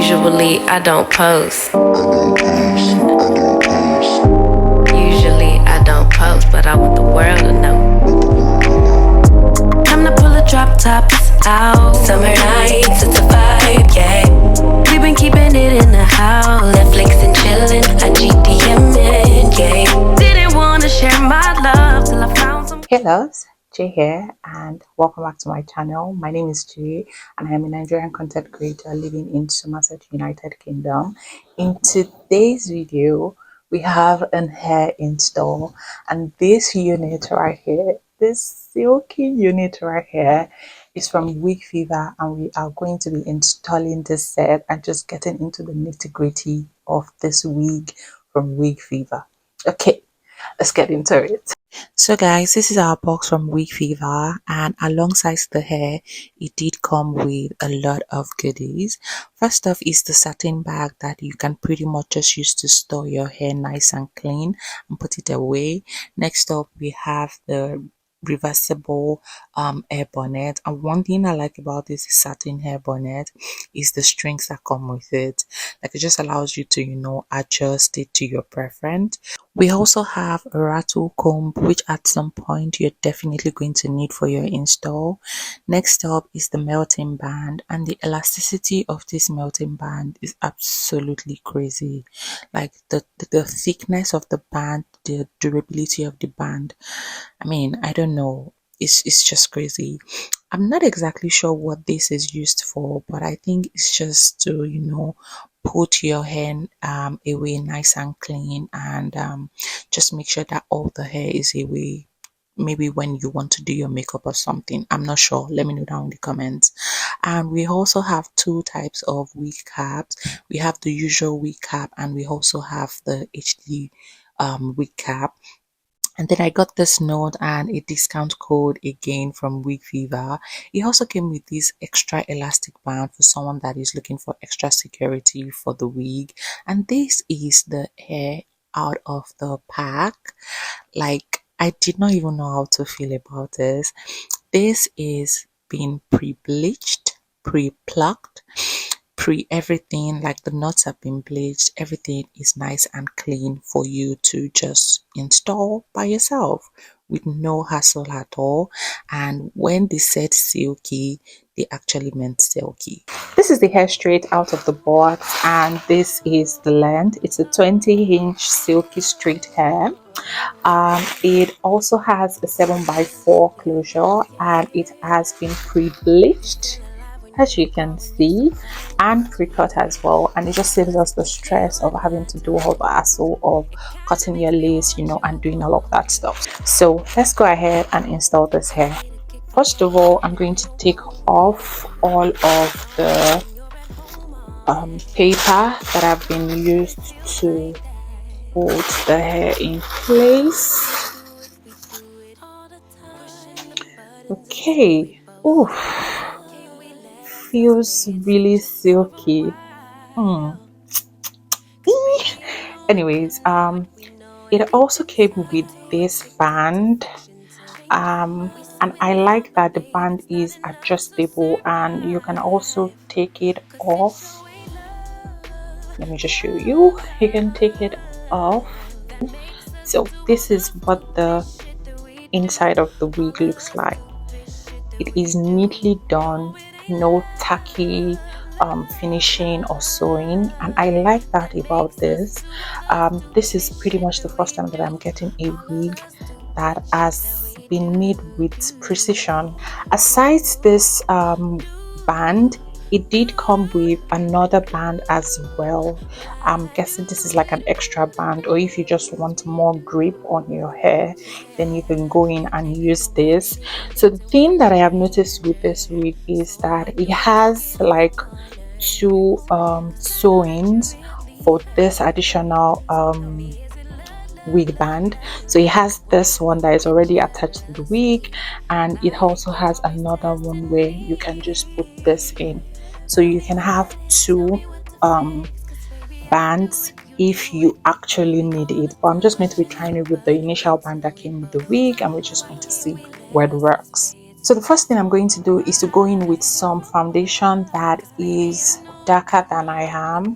Usually I don't post. Usually I don't post, but I want the world to know. Time to pull a drop top, it's out. Summer nights, it's a vibe, yeah. We've been keeping it in the house. Netflix and chillin', I GDMing, yeah. Didn't wanna share my love till I found some. Hey loves, Jay here and welcome back to my channel. My name is Jay and I am a Nigerian content creator living in Somerset, United Kingdom. In today's video, we have an hair install, and this unit right here, this silky unit right here, is from Wig Fever, and we are going to be installing this set and just getting into the nitty-gritty of this wig from Wig Fever. Okay, let's get into it. So guys, this is our box from Wig Fever, and alongside the hair, it did come with a lot of goodies. First off is the satin bag that you can pretty much just use to store your hair nice and clean and put it away. Next up, we have the reversible hair bonnet, and one thing I like about this satin hair bonnet is the strings that come with it. Like, it just allows you to adjust it to your preference. We also have a rattle comb, which at some point you're definitely going to need for your install. Next up is the melting band, and the elasticity of this melting band is absolutely crazy. Like the thickness of the band, the durability of the band. I mean, I don't know. It's just crazy. I'm not exactly sure what this is used for, but I think it's just to put your hair away nice and clean, and just make sure that all the hair is away. Maybe when you want to do your makeup or something. I'm not sure. Let me know down in the comments. And we also have two types of wig caps. We have the usual wig cap, and we also have the HD wig cap. And then I got this note and a discount code again from Wig Fever. It also came with this extra elastic band for someone that is looking for extra security for the wig. And this is the hair out of the pack. Like, I did not even know how to feel about this. This is being pre-bleached, pre-plucked, everything. Like, the knots have been bleached, everything is nice and clean for you to just install by yourself with no hassle at all. And when they said silky, they actually meant silky. This is the hair straight out of the box, and this is the length. It's a 20-inch silky straight hair. It also has a 7x4 closure, and it has been pre-bleached, as you can see, and pre-cut as well, and it just saves us the stress of having to do all the hassle of cutting your lace, and doing all of that stuff. So let's go ahead and install this hair. First of all, I'm going to take off all of the paper that have been used to hold the hair in place. Okay. Ooh, feels really silky. Anyways, it also came with this band, and I like that the band is adjustable and you can also take it off. Let me just show you. You can take it off. So this is what the inside of the wig looks like. It is neatly done, no tacky finishing or sewing, and I like that about this. This is pretty much the first time that I'm getting a wig that has been made with precision. Aside this band, it did come with another band as well. I'm guessing this is like an extra band, or if you just want more grip on your hair, then you can go in and use this. So the thing that I have noticed with this wig is that it has like two sewings for this additional wig band. So it has this one that is already attached to the wig, and it also has another one where you can just put this in. So you can have two bands if you actually need it, but I'm just going to be trying it with the initial band that came with the wig, and we're just going to see where it works. So the first thing I'm going to do is to go in with some foundation that is darker than I am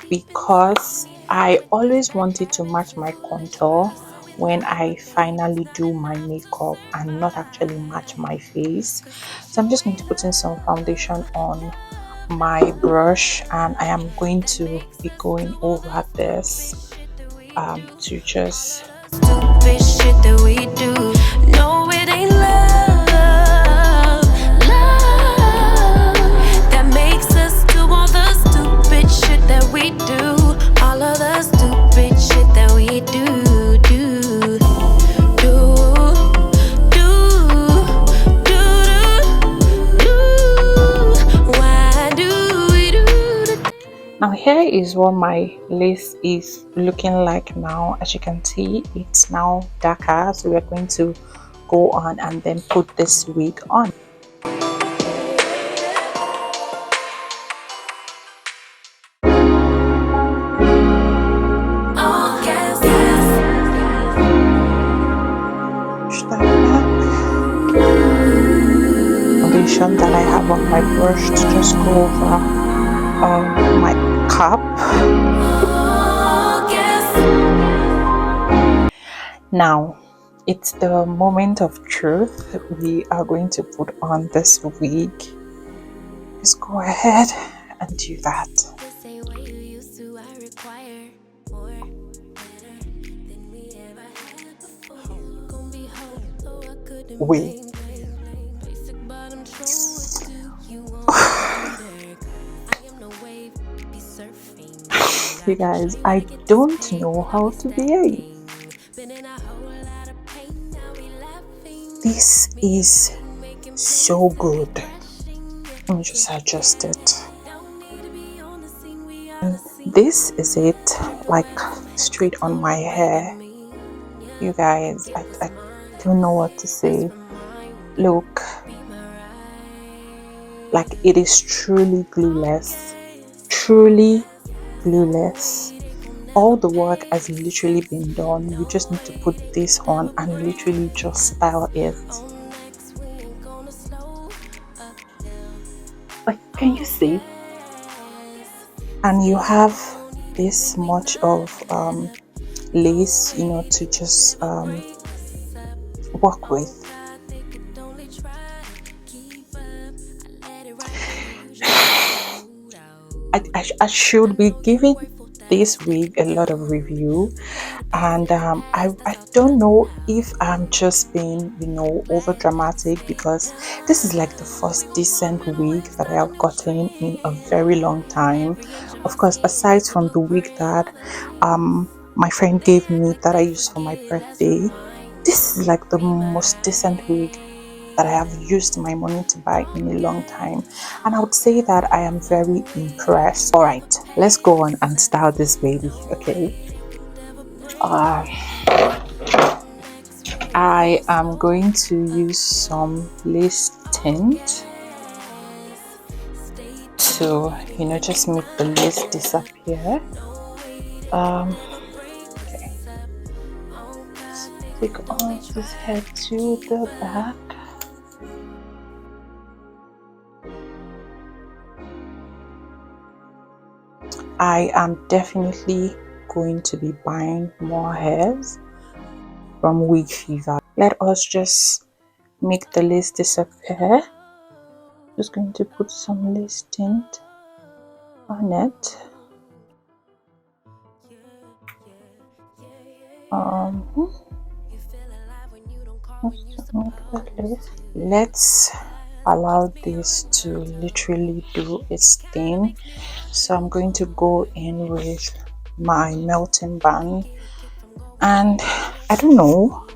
because I always wanted to match my contour when I finally do my makeup and not actually match my face. So I'm just going to put in some foundation on my brush, and I am going to be going over this to just Stupid shit that we do. No, it ain't love, love that makes us do all the stupid shit that we do. All of the stupid shit that we do, do, do. Why do we do the now here is what my lace is looking like now. As you can see, it's now darker, so we're going to go on and then put this wig on. Push that back. Foundation that I have on my brush to just go over my cap. Now it's the moment of truth. We are going to put on this wig. Just go ahead and do that. Wait. You guys, I don't know how to behave. This is so good. Let me just adjust it. And this is it, like straight on my hair. You guys, I don't know what to say. Look, like it is truly glueless. Truly glueless. All the work has literally been done. You just need to put this on and literally just style it. Like, can you see? And you have this much of lace, you know, to just work with. I should be giving this wig a lot of review, and I don't know if I'm just being, you know, over dramatic, because this is like the first decent wig that I have gotten in a very long time. Of course, aside from the wig that my friend gave me that I used for my birthday, this is like the most decent wig that I have used my money to buy in a long time, and I would say that I am very impressed. All right, let's go on and style this baby. Okay, I am going to use some lace tint to, you know, just make the lace disappear. Okay, let's take all this head to the back. I am definitely going to be buying more hairs from Wig Fever. Let us just make the lace disappear. Just going to put some lace tint on it. Let's allow this to literally do its thing. So I'm going to go in with my melting band, and I don't know,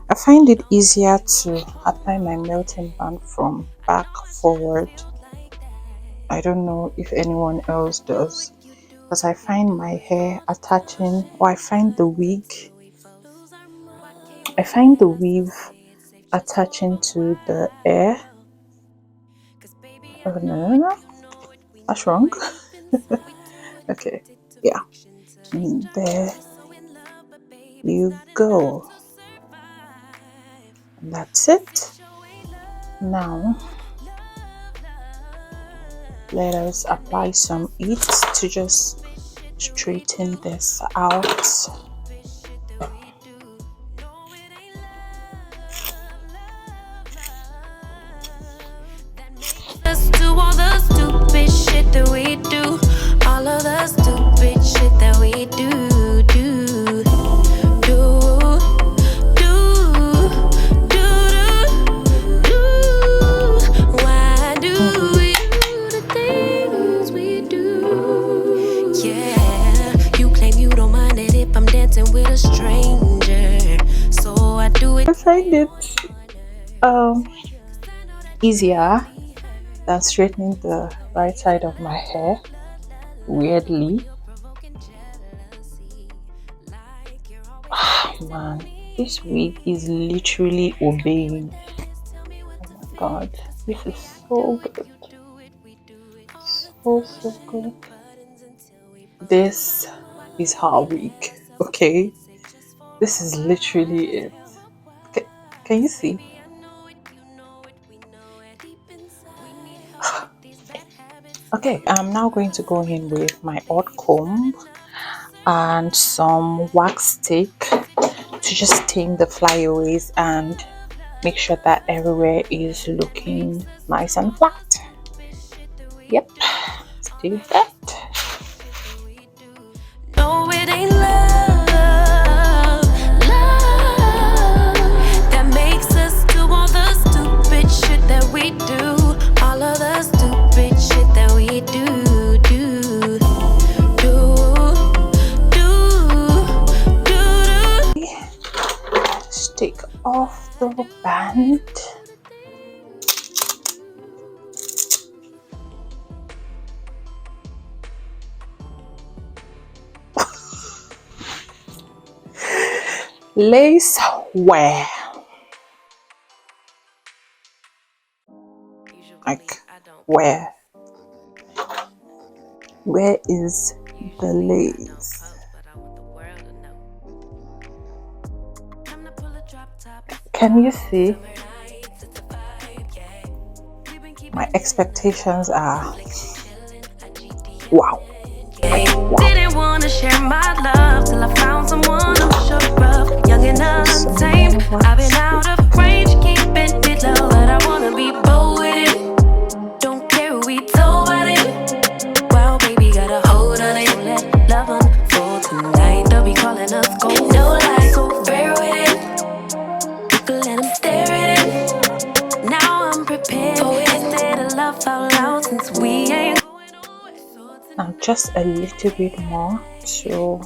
I find it easier to apply my melting band from back forward. I don't know if anyone else does, because I find my hair attaching, or I find the weave attaching to the hair. Oh, no, that's wrong. Okay, yeah, and there you go. And that's it. Now let us apply some heat to just straighten this out. Let's do all the stupid shit that we do. All of the stupid shit that we do. Why do we do the things we do? Yeah, you claim you don't mind it if I'm dancing with a stranger. So I do it. I find it easier than straightening the right side of my hair, weirdly. Oh, man, this wig is literally obeying. Oh my god, this is so good. So good. This is her wig, okay? This is literally it. Can you see? Okay, I'm now going to go in with my odd comb and some wax stick to just tame the flyaways and make sure that everywhere is looking nice and flat. Yep, let's do that. No, it ain't love, that makes us do all the stupid shit that we do. All of the stupid shit that we do. Just take off the band. Lace wear. Like, where is the lace? Can you see? My expectations are wow. Didn't want to share my love till I found someone who shook up, young and untamed. I've been out of range, keeping it low, but I wanna be bold with it. Don't care who we told about it. Well, baby, got a hold on it. Let love unfold tonight. They'll be calling us gold. No lies, so fair with it. You can let them stare at it. Now I'm prepared to say the love out loud since we ain't. Now just a little bit more to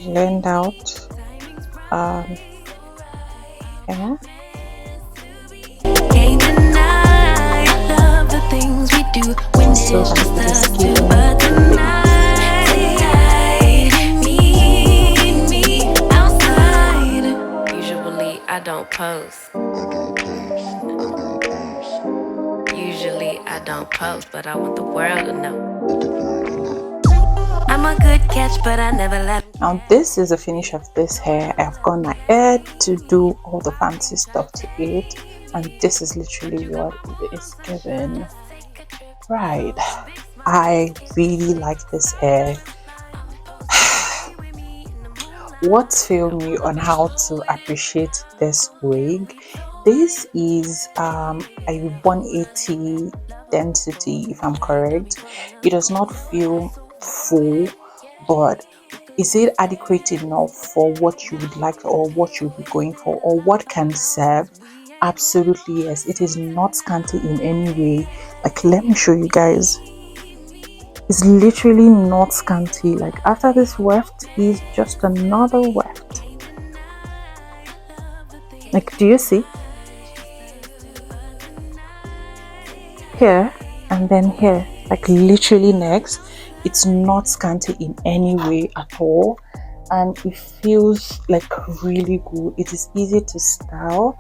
blend out. Yeah. Can't deny, love the things we do when it's just us two. But tonight, meet me outside. Usually I don't post. Usually I don't post, but I want the world to know. I'm a good catch, but I never let. Now this is the finish of this hair. I've gone ahead to do all the fancy stuff to it, and this is literally what it is given. Right, I really like this hair. What failed me on how to appreciate this wig? This is a 180 density, if I'm correct. It does not feel full, but is it adequate enough for what you would like or what you'll be going for or what can serve? Absolutely yes. It is not scanty in any way. Like, let me show you guys. It's literally not scanty. Like, after this weft is just another weft. Like, do you see? Here and then here, like literally next. It's not scanty in any way at all, and it feels like really good. It is easy to style.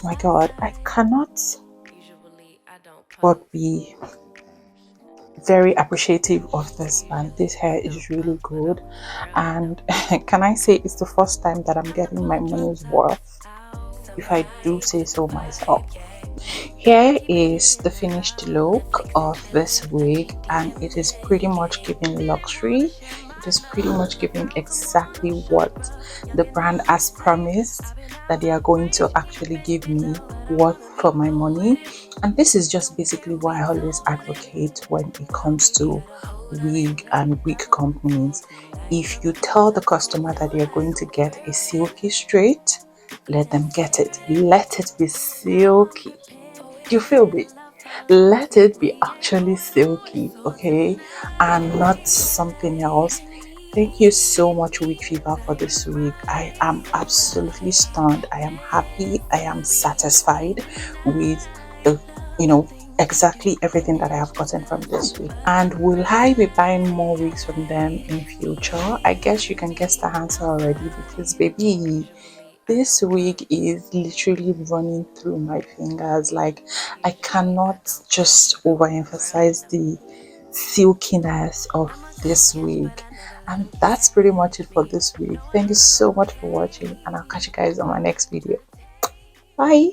My god, I cannot but be very appreciative of this band. This hair is really good, and can I say it's the first time that I'm getting my money's worth, if I do say so myself. Here is the finished look of this wig, and it is pretty much giving luxury. It is pretty much giving exactly what the brand has promised that they are going to actually give me worth for my money. And this is just basically why I always advocate when it comes to wig and wig companies. If you tell the customer that they are going to get a silky straight, let them get it. Let it be silky. Do you feel me? Let it be actually silky, okay, and not something else. Thank you so much, Wig Fever, for this week. I am absolutely stunned. I am happy. I am satisfied with the, exactly everything that I have gotten from this week. And will I be buying more wigs from them in future? I guess you can guess the answer already, because baby, this wig is literally running through my fingers. Like, I cannot just overemphasize the silkiness of this wig. And that's pretty much it for this week. Thank you so much for watching, and I'll catch you guys on my next video. Bye.